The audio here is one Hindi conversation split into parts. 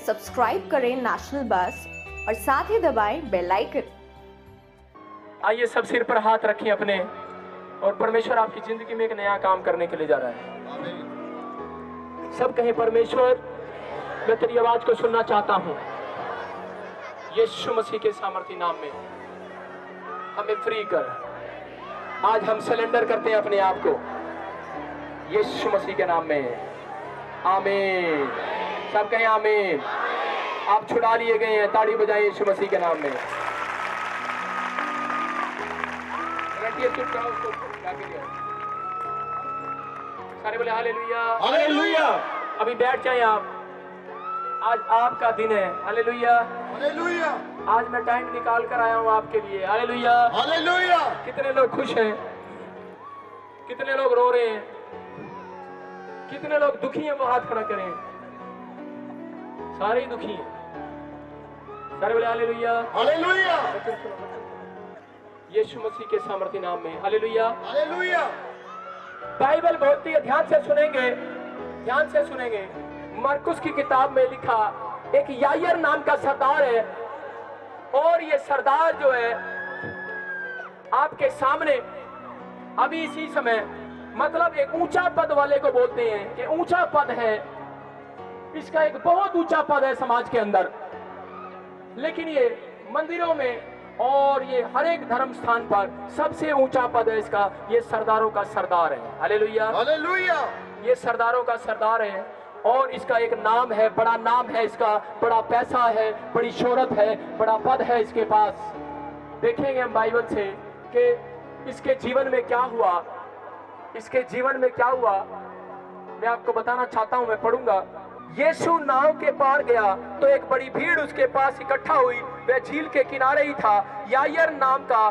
सब्सक्राइब करें नेशनल बस और साथ ही दबाएं बेल आइकन। आइए सब सिर पर हाथ रखें अपने, और परमेश्वर आपकी जिंदगी में एक नया काम करने के लिए जा रहा है। सब कहें, परमेश्वर मैं तेरी आवाज को सुनना चाहता हूं। यीशु मसीह के सामर्थी नाम में हमें फ्री कर। आज हम सिलेंडर करते हैं अपने आप को यीशु मसीह के नाम में। आमीन। सब कहें आमीन। आप छुड़ा लिए गए हैं, ताड़ी बजाएं यीशु मसीह के नाम में। सारे बोले हालेलुया, हालेलुया। अभी बैठ जाएं आप। आज आपका दिन है। Hallelujah, hallelujah. आज मैं टाइम निकाल कर आया हूं आपके लिए। Hallelujah, hallelujah. कितने लोग खुश हैं, कितने लोग रो रहे हैं, कितने लोग दुखी हैं, वो हाथ खड़ा करें। सारे ही दुखी हैं। सारे बोले हालेलुया, हालेलुया। यीशु मसीह के सामर्थी नाम में। हालेलुया। हालेलुया। बाइबल बहुत ही ध्यान से सुनेंगे, ध्यान से सुनेंगे। मरकुस की किताब में लिखा एक यायर नाम का सरदार है, और ये सरदार जो है आपके सामने अभी इसी समय, मतलब एक ऊंचा पद वाले को बोलते हैं कि ऊंचा पद है, इसका एक बहुत ऊंचा पद है समाज के अंदर। लेकिन ये मंदिरों में और ये हर एक धर्म स्थान पर सबसे ऊंचा पद है इसका। ये सरदारों का सरदार है। Hallelujah, hallelujah. ये सरदारों का सरदार है, और इसका एक नाम है, बड़ा नाम है इसका, बड़ा पैसा है, बड़ी शोहरत है, बड़ा पद है इसके पास। देखेंगे हम बाइबल से कि इसके जीवन में क्या हुआ, इसके जीवन में क्या हुआ मैं आपको बताना चाहता हूं। मैं पढ़ूंगा। यीशु नाव के पार गया तो एक बड़ी भीड़ उसके पास इकट्ठा हुई। वह झील के किनारे ही था। यायर नाम का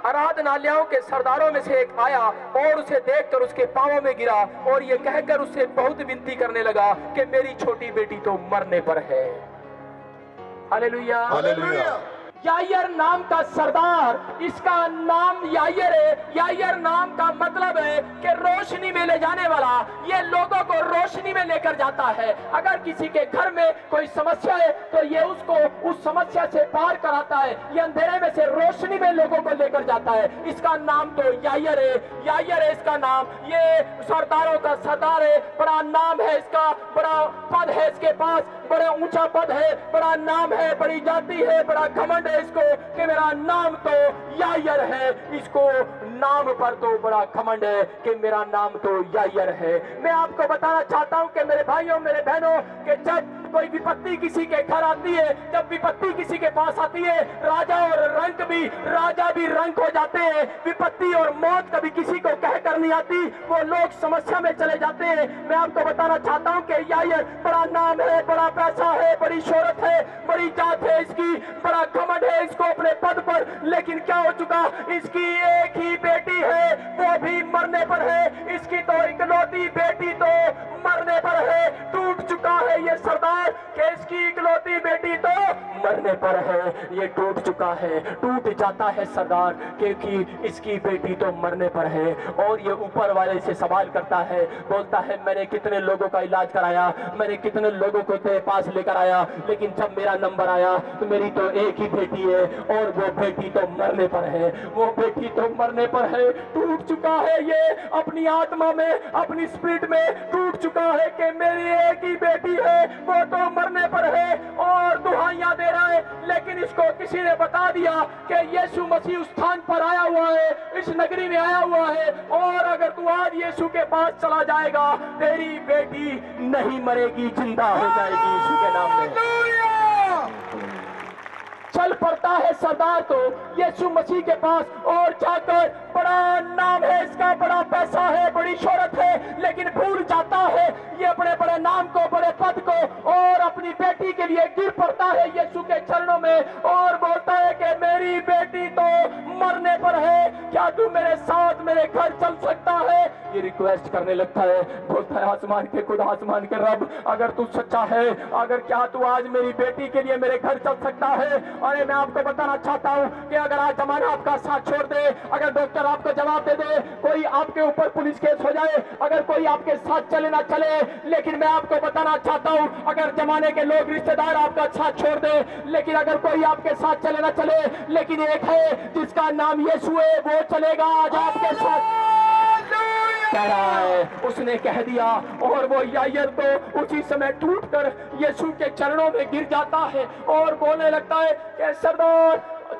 आराधनालयों के सरदारों में से एक आया और उसे देखकर उसके पांवों में गिरा और ये कहकर उससे बहुत विनती करने लगा कि मेरी छोटी बेटी तो मरने पर है। Hallelujah, hallelujah. यायर नाम का सरदार, इसका नाम यायर है। यायर नाम का मतलब है कि रोशनी में ले जाने वाला। ये लोगों को रोशनी में लेकर जाता है। अगर किसी के घर में कोई समस्या है तो ये उसको उस समस्या से पार कराता है। ये अंधेरे में से रोशनी में लोगों को लेकर जाता है। इसका नाम तो यायर है, यायर है इसका नाम। ये सरदारों का सरदार है, बड़ा नाम है इसका, बड़ा पद है इसके पास, बड़ा ऊंचा पद है, बड़ा नाम है, बड़ी जाति है, बड़ा घमंड है इसको कि मेरा नाम तो यायर है। इसको नाम पर तो बड़ा घमंड है कि मेरा नाम तो यायर है। मैं आपको बताना चाहता हूं कि मेरे भाइयों, मेरे बहनों, कि जब कोई विपत्ति किसी के घर आती है, जब विपत्ति किसी के पास आती है, राजा भी रंक हो जाते हैं। विपत्ति और मौत कभी किसी को कहकर नहीं आती, वो लोग समस्या में चले जाते हैं। मैं आपको बताना चाहता हूं कि यायर बड़ा नाम है, बड़ा पैसा है, बड़ी शोहरत है, बड़ी जात है इसकी, बड़ा घमंड है इसको अपने पद पर। लेकिन क्या हो चुका, इसकी एक ही बेटी है, वो भी मरने पर है। इसकी तो इकलौती बेटी तो मरने पर है। टूट चुका है ये सरदार कि इसकी इकलौती बेटी तो मरने पर है। ये टूट चुका है, टूट जाता है सरदार क्योंकि इसकी बेटी तो मरने पर है। और ये ऊपर वाले से सवाल करता है, बोलता है मैंने कितने लोगों का इलाज कराया, मैंने कितने लोगों को तेरे पास लेकर आया, लेकिन जब मेरा नंबर आया तो मेरी तो एक ही बेटी है और वो बेटी तो मरने पर है, वो बेटी तो मरने पर है। टूट चुका है ये अपनी आत्मा में, अपनी स्पिरिट में टूट चुका है कि मेरी एक ही बेटी है, वो तो मरने पर है, और दुहाइयां दे रहा है। लेकिन इसको किसी ने बता दिया कि यीशु मसीह उस स्थान पर आया हुआ है, इस नगरी में आया हुआ है, और अगर तू आज यीशु के पास चला जाएगा तेरी बेटी नहीं मरेगी, जिंदा हो जाएगी यीशु के नाम में। चल पड़ता है सरदार तो यीशु मसीह के पास और जाकर, बड़ा नाम है इसका, बड़ा पैसा है, बड़ी शोहरत है, लेकिन भूल जाता है ये बड़े बड़े नाम को, बड़े पद को, और अपनी बेटी के लिए गिर पड़ता है यीशु के चरणों में और बोलता है कि मेरी बेटी तो मरने पर है, क्या तू मेरे साथ मेरे घर चल सकता है। ये रिक्वेस्ट करने लगता है, बोलता है आसमान के खुदा, आसमान के रब, अगर तू सच्चा है, अगर क्या तू आज मेरी बेटी के लिए मेरे घर चल सकता है, अरे मैं आपको बताना चाहता हूँ कि अगर आज जमाना आपका साथ छोड़ दे, अगर डॉक्टर आपको जवाब दे दे, कोई आपके ऊपर पुलिस केस हो जाए, अगर कोई आपके साथ चले ना चले, लेकिन मैं आपको बताना चाहता हूँ अगर जमाने के लोग रिश्तेदार आपका साथ छोड़ दे, लेकिन अगर कोई आपके साथ चले ना चले, लेकिन एक है जिसका नाम यीशु है, वो चलेगा आज आपके साथ। कह रहा है, उसने कह दिया और वो यायर तो उसी समय टूटकर यीशु के चरणों में गिर जाता है और बोलने लगता है कि सरदार,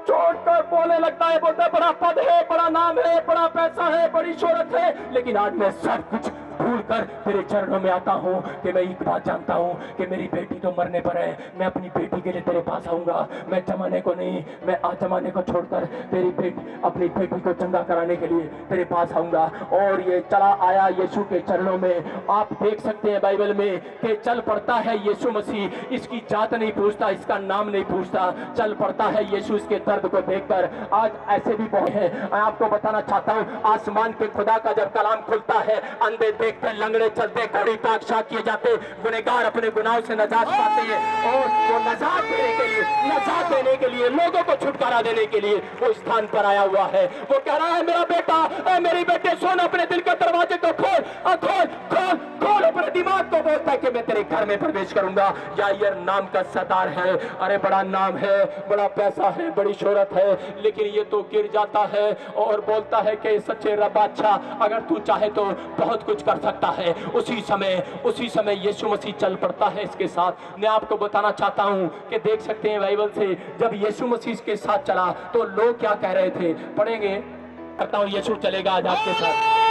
छोड़कर बोलने लगता है, बोलता है बड़ा पद है, बड़ा नाम है, बड़ा पैसा है, बड़ी शोहरत है, लेकिन आज मैं सब कुछ भूल कर तेरे चरणों में आता हूँ कि मैं एक बात जानता हूँ कि मेरी बेटी तो मरने पर है, मैं अपनी बेटी के लिए तेरे पास आऊंगा, मैं जमाने को नहीं, मैं आज जमाने को छोड़कर तेरी बेटी, अपनी बेटी को चंगा कराने के लिए तेरे पास आऊंगा। और ये चला आया यीशु के चरणों में। आप देख सकते हैं बाइबल में कि चल पड़ता है यीशु मसीह, इसकी जात नहीं पूछता, इसका नाम नहीं पूछता, चल पड़ता है यीशु इसके दर्द को देखकर। आज ऐसे भी बहुत हैं, मैं आपको बताना चाहता हूँ, आसमान के खुदा का जब कलाम खुलता है, अंधे देखते, लंगड़े चलते, घड़ी पाकशाह किए जाते, गुनहगार अपने गुनाहों से नजात पाते हैं और वो नजात देने के लिए लोगों को छुटकारा देने के लिए वो स्थान पर आया हुआ है। वो कह रहा है मेरा बेटा, मेरी बेटे सुन, अपने दिल के दरवाजे को खोल, खोल खोल खोल, अपने दिमाग को बोलता है कि मैं तेरे घर में प्रवेश करूंगा। यायर नाम का सरदार है, अरे बड़ा नाम है, बड़ा पैसा है, बड़ी शोहरत है, लेकिन ये तो गिर जाता है और बोलता है कि सच्चे रब बादशाह, अगर तू चाहे तो बहुत कुछ कर सकता है। उसी समय यीशु मसीह चल पड़ता है इसके साथ। मैं आपको बताना चाहता हूं कि देख सकते हैं बाइबल से, जब यीशु मसीह इसके साथ चला तो लोग क्या कह रहे थे, पढ़ेंगे, कहता हूं यीशु चलेगा आज आपके साथ।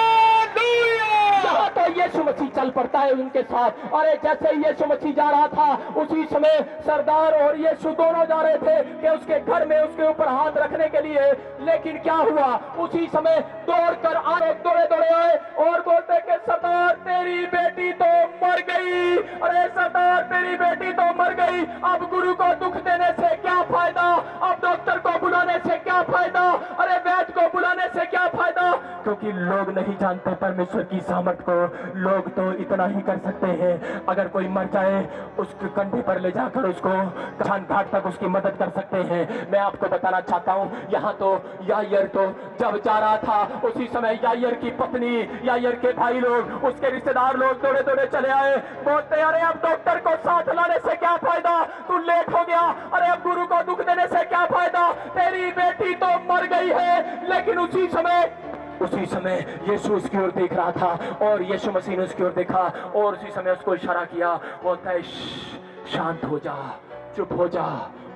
तो यीशु मसीह चल पड़ता है उनके साथ। अरे जैसे यीशु मसीह जा रहा था, उसी समय सरदार और यीशु दोनों जा रहे थे कि उसके घर में उसके ऊपर हाथ रखने के लिए, लेकिन क्या हुआ, उसी समय दौड़कर आए, दौड़े आए और बोलते कि सरदार तेरी बेटी तो मर गई, अरे सरदार तेरी बेटी तो मर गई, अब गुरु को दुख देने से क्या फायदा, अब डॉक्टर को बुलाने से क्या फायदा, अरे वैद्य को बुलाने से क्या फायदा, क्योंकि लोग नहीं जानते परमेश्वर की सामर्थ को। लोग तो इतना ही कर सकते हैं, अगर कोई मर जाए उसके कंधे पर ले जाकर उसको कफन घाट तक उसकी मदद कर सकते हैं। मैं आपको बताना चाहता हूँ, यहाँ तो यायर तो जब जा रहा था, उसी समय यायर की पत्नी, यायर के भाई लोग, उसके रिश्तेदार लोग दौड़े चले आए, बोलते अरे अब डॉक्टर को साथ लाने से क्या फायदा, तू लेट हो गया, अरे अब गुरु को दुख देने से क्या फायदा, तेरी बेटी तो मर गई है। लेकिन उसी समय यीशु उसकी ओर देख रहा था और यीशु मसीह ने उसकी ओर देखा और उसी समय उसको इशारा किया, बोलता है शांत हो जा, चुप हो जा।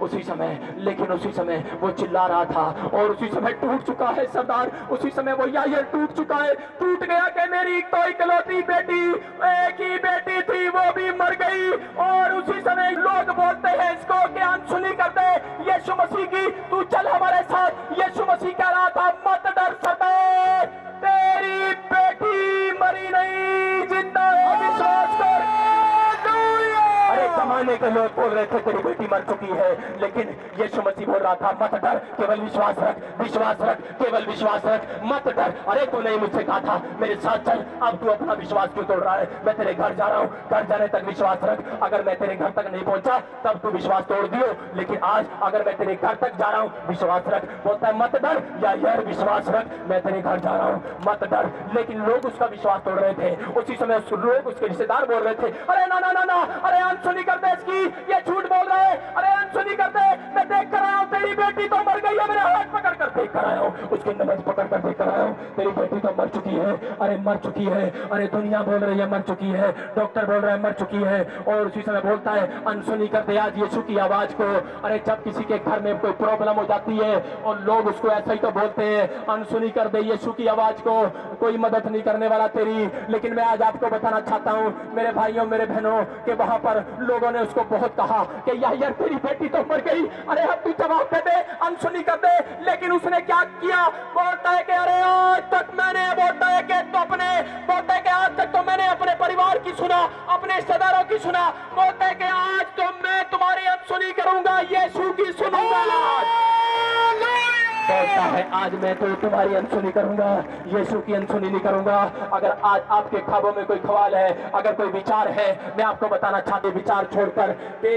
उसी समय वो चिल्ला रहा था और उसी समय टूट चुका है सरदार, उसी समय वो यायर टूट चुका है, टूट गया कि मेरी तो इकलौती बेटी, एक ही बेटी थी, वो भी मर गई। और उसी समय लोग बोलते हैं इसको कि अनसुनी कर दे यीशु मसीह की, तू चल हमारे साथ। यीशु मसीह कह रहा था मत डर सरदार, तेरी बेटी मरी नहीं, जिंदा है, विश्वास कर। अरे जमाने के लोग बोल रहे थे तेरी बेटी मर चुकी है, लेकिन यीशु मसीह बोल रहा था मत डर, केवल विश्वास रख, केवल विश्वास रख, मत डर। अरे तूने मुझसे कहा था मेरे साथ चल, अब तू अपना विश्वास क्यों तोड़ रहा है? मैं तेरे घर जा रहा हूँ, घर जाने तक विश्वास रख, अगर मैं तेरे घर तक नहीं पहुंचा तब तू विश्वास तोड़ दियो, लेकिन आज अगर मैं तेरे घर तक जा रहा हूँ विश्वास रख। बोलता है मत डर, यार विश्वास रख, मैं तेरे घर जा रहा हूँ, मत डर। लेकिन लोग उसका विश्वास तोड़ रहे थे। उसी समय लोग उसके रिश्तेदार बोल रहे थे अरे ना, अरे अनसुनी कर दे इसकी, ये झूठ बोल रहा है, अरे अनसुनी कर दे, मैं देख कर आया हूँ तेरी बेटी तो मर गई है, मेरा हाथ पकड़ कर देख कर आया हूँ, उसकी नब्ज पकड़ कर देख कर आया हूँ, तेरी बेटी तो मर चुकी है, अरे मर चुकी है, अरे दुनिया बोल रही है मर चुकी है, डॉक्टर बोल रहा है मर चुकी है। और उसी समय बोलता है अनसुनी कर दे आज यीशु की आवाज को। अरे जब किसी के घर में कोई प्रॉब्लम हो जाती है और लोग उसको ऐसा ही तो बोलते हैं अनसुनी कर दे यीशु की आवाज को, कोई मदद नहीं करने वाला तेरी। लेकिन मैं आज आपको बताना चाहता हूँ मेरे भाइयों मेरे बहनों कि वहां पर लोगों ने उसको बहुत कहा कि यार तेरी बेटी तो मर गई, अरे अब तू जवाब दे दे, अनसुनी कर दे। लेकिन उसने क्या किया? बोलता है कि अरे आज तक मैंने, बोलता है कि आज तक तो मैंने अपने परिवार की सुना, अपने रिश्तेदारों की सुना, बोलता है कि आज तो मैं तुम्हारी अनसुनी करूंगा, यीशु की सुनूंगा। बोलता है आज मैं तो तुम्हारी अनसुनी करूंगा, यीशु की अनसुनी नहीं करूंगा। अगर आज आपके ख्वाबों में कोई ख्याल है, अगर कोई विचार है, मैं आपको बताना चाहती विचार छोड़कर कि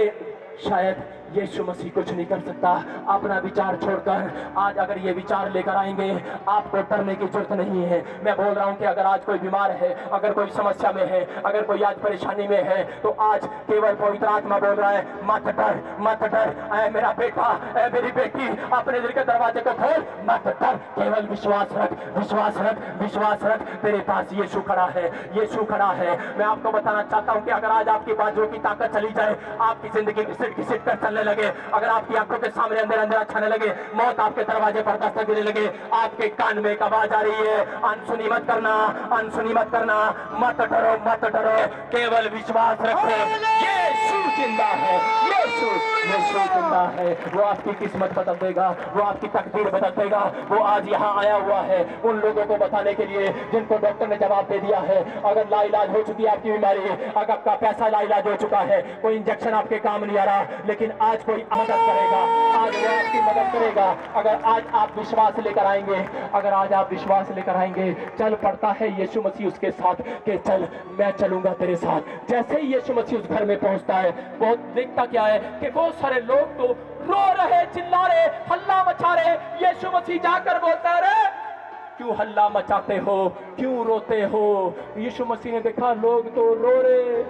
शायद यीशु मसीह कुछ नहीं कर सकता। अपना विचार छोड़कर आज अगर ये विचार लेकर आएंगे, आपको डरने की जरूरत नहीं है। मैं बोल रहा हूँ कि अगर आज कोई बीमार है, अगर कोई समस्या में है, अगर कोई आज परेशानी में है, तो आज केवल पवित्र आत्मा बोल रहा है, मत डर, मत डर। ऐ मेरा बेटा, ऐ मेरी बेटी, अपने दिल के दरवाजे को खोल, मत डर, केवल विश्वास रख, विश्वास रख, विश्वास रख। तेरे पास यीशु खड़ा है, यीशु खड़ा है। मैं आपको बताना चाहता हूँ कि अगर आज आपकी बाजुओं की ताकत चली जाए, आपकी जिंदगी घिसिट घिसिट कर चलने लगे, अगर आपकी आंखों के सामने अंधेरा अंधेरा छाने लगे, मौत आपके दरवाजे पर दस्तक देने लगे, आपके कान में एक आवाज आ रही है, अनसुनी मत करना, अनसुनी मत करना, मत डरो, मत डरो, केवल विश्वास रखो। यीशु जिंदा है, यीशु, यीशु जिंदा है। वो आपकी किस्मत बदल देगा, वो आपकी तकदीर बदल देगा। वो आज यहाँ आया हुआ है उन लोगों को बताने के लिए जिनको डॉक्टर ने जवाब दे दिया है, अगर लाइलाज हो चुकी है आपकी बीमारी, अगर आपका पैसा लाइलाज हो चुका है, कोई इंजेक्शन आपके काम नहीं आ रहा, लेकिन आज कोई मदद करेगा, आज वो आपकी मदद करेगा। अगर आज आप विश्वास लेकर आएंगे, अगर आज आप विश्वास लेकर आएंगे, चल पड़ता है यीशु मसीह उसके साथ कि चल मैं चलूंगा तेरे साथ। जैसे ही यीशु मसीह उस घर में पहुंचता है, बहुत देखता क्या है कि बहुत सारे लोग तो रो रहे, चिल्ला रहे, हल्ला मचा रहे। यीशु मसीह जाकर बोलता है, रे क्यों हल्ला मचाते हो, क्यों रोते हो? यीशु मसीह ने देखा लोग तो रो रहे।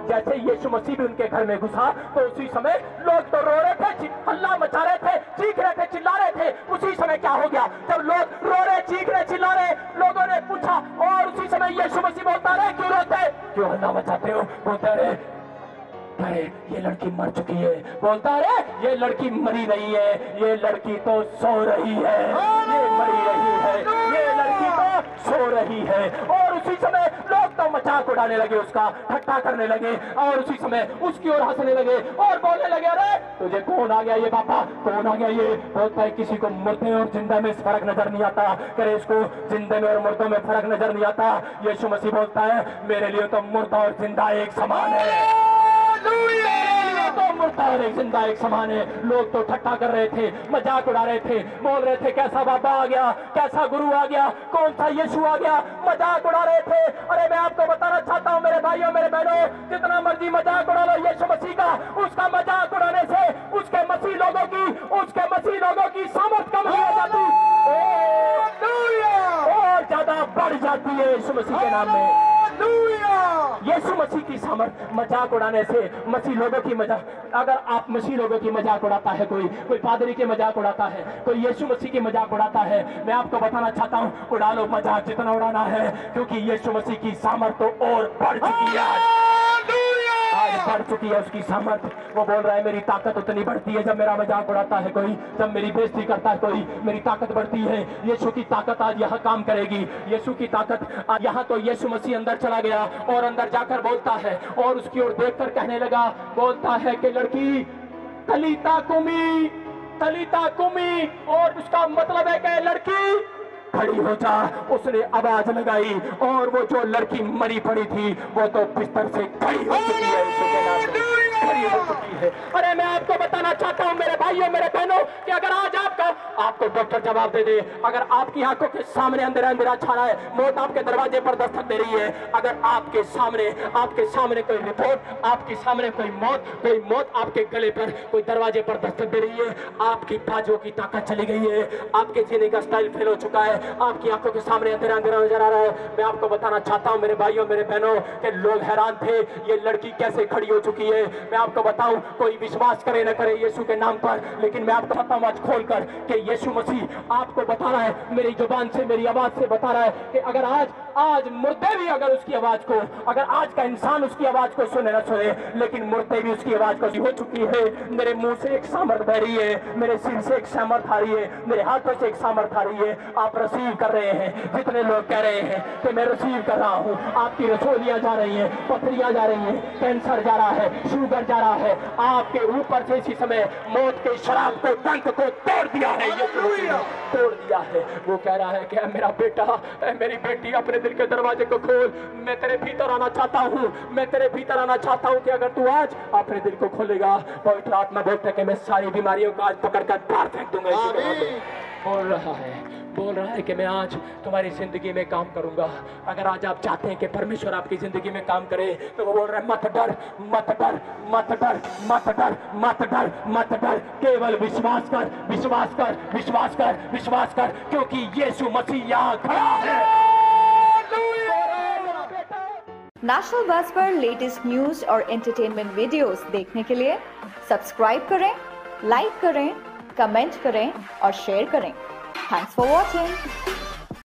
जैसे यीशु मसीह भी उनके घर में घुसा तो उसी समय लोग तो रो रहे थे, हल्ला मचा रहे थे, चीख रहे थे, चिल्ला रहे थे। उसी समय क्या हो गया, जब लोग रो रहे, चीख रहे, चिल्ला रहे, लोगों ने पूछा और उसी समय यीशु मसीह बोलता रहे, क्यों रोते, क्यों हल्ला मचाते हो? बोलता रहे, अरे ये लड़की मर चुकी है। बोलता है ये लड़की मरी नहीं है, ये लड़की तो सो रही है, ये मरी रही है, ये लड़की तो सो रही है। और उसी समय लोग तो मजाक उड़ाने लगे, उसका ठट्ठा करने लगे, और उसी समय उसकी ओर हंसने लगे और बोलने लगे, अरे तुझे कौन आ गया ये बाबा, कौन आ गया ये? बोलता है किसी को मुर्दे और जिंदा में फर्क नजर नहीं आता। करे इसको जिंदे में और मुर्दों में फर्क नजर नहीं आता। यीशु मसीह बोलता है मेरे लिए तो मुर्दा और जिंदा एक समान है, तो मुर्दा और एक जिंदा एक समान है। लोग तो ठट्ठा कर रहे थे, मजाक उड़ा रहे थे, बोल रहे थे कैसा बाबा आ गया, कैसा गुरु आ गया, कौन सा यीशु आ गया, मजाक उड़ा रहे थे। अरे मैं आपको बताना चाहता हूँ मेरे भाइयों, मेरे बहनों, जितना मर्जी मजाक उड़ा लो यीशु मसीह का, उसका मजाक उड़ाने से उसके मसीह लोगों की सामर्थ कम हो जाती और ज्यादा बढ़ जाती है यीशु मसीह के नाम में। यीशु मसीह की सामर्थ मजाक उड़ाने से, मसीह लोगों की मजाक, अगर आप मसीह लोगों की मजाक उड़ाता है, कोई पादरी के मजाक उड़ाता है, कोई यीशु मसीह की मजाक उड़ाता है, मैं आपको बताना चाहता हूँ उड़ा लो मजाक जितना उड़ाना है, क्योंकि यीशु मसीह की सामर्थ तो और बढ़ चुकी है, आज बढ़ चुकी है उसकी सामर्थ। वो बोल रहा है मेरी ताकत उतनी बढ़ती है जब मेरा मजाक उड़ाता है कोई, जब मेरी बेइज्जती करता है कोई, मेरी ताकत बढ़ती है। यीशु की ताकत आज यहाँ काम करेगी, यीशु की ताकत आज यहाँ। तो यीशु मसीह अंदर चला गया और अंदर जाकर बोलता है और उसकी ओर देखकर कहने लगा, बोलता है कि लड़की तलीता कुमी, तलीता कुमी, और उसका मतलब है कि लड़की खड़ी हो जा। उसने आवाज लगाई और वो जो लड़की मरी पड़ी थी वो तो बिस्तर से खड़ी हो चुकी है, खड़ी हो चुकी है। अरे मैं आपको बताना चाहता हूँ मेरे भाइयों, मेरे बहनों, कि अगर आज आपको डॉक्टर जवाब दे दे, अगर आपकी आंखों के सामने अंधेरा अंधेरा छा रहा है, मौत आपके दरवाजे पर दस्तक दे रही है, अगर आपके सामने कोई रिपोर्ट, आपके सामने कोई मौत आपके गले पर, कोई दरवाजे पर दस्तक दे रही है, आपकी बाजुओं की ताकत चली गई है, आपके जीने का स्टाइल फेल हो चुका है, आपकी आंखों के सामने अंधेरा अंधेरा नजर आ रहा है, मैं आपको बताना चाहता हूं मेरे भाइयों, मेरे बहनों, कि लोग हैरान थे ये लड़की कैसे खड़ी हो चुकी है। मैं आपको बताऊं, कोई विश्वास करे न करे यीशु के नाम पर, लेकिन मैं आपको बताता हूं आज खोलकर कि यीशु मसीह आपको बता रहा है, मेरी जुबान से, मेरी आवाज से बता रहा है कि अगर आज मुर्दे भी अगर उसकी आवाज को, अगर आज का इंसान उसकी आवाज को सुने न सुने, लेकिन मुर्दे भी उसकी आवाज को हो चुकी है। मेरे मुंह से एक सामर्थ बह रही है, मेरे सिर से एक सामर्थ आ रही है, मेरे हाथों से एक सामर्थ आ रही है। आप रिसीव कर रहे हैं, जितने लोग कह रहे हैं कि मैं रिसीव कर रहा हूं, आपकी रसोलियां जा रही हैं, पथरियां जा रही हैं, कैंसर जा रहा है, शुगर जा रहा है, आपके ऊपर से इसी समय मौत के शराब को, डंक को तोड़ दिया है, ये तोड़ दिया है। वो कह रहा है कि मेरा बेटा, मेरी बेटी, अपने दिल के दरवाजे को खोल, मैं तेरे भीतर आना चाहता हूँ, मैं तेरे भीतर आना चाहता हूँ कि अगर तू आज अपने दिल को खोलेगा, पवित्र आत्मा बोलता है कि मैं सारी बीमारियों को आज पकड़कर बाहर फेंक दूंगा। बोल रहा है कि मैं आज तुम्हारी जिंदगी में काम करूंगा। अगर आज आप चाहते हैं कि परमेश्वर आपकी जिंदगी में काम करे, तो वो बोल रहा है मत डर, मत डर, मत डर, मत डर, मत डर, मत डर, केवल विश्वास कर, विश्वास कर, विश्वास कर, विश्वास कर, क्योंकि यीशु मसीह यहाँ खड़ा है। नेशनल बस पर लेटेस्ट न्यूज और एंटरटेनमेंट वीडियोस देखने के लिए सब्सक्राइब करें, लाइक करें, कमेंट करें और शेयर करें। Thanks for watching.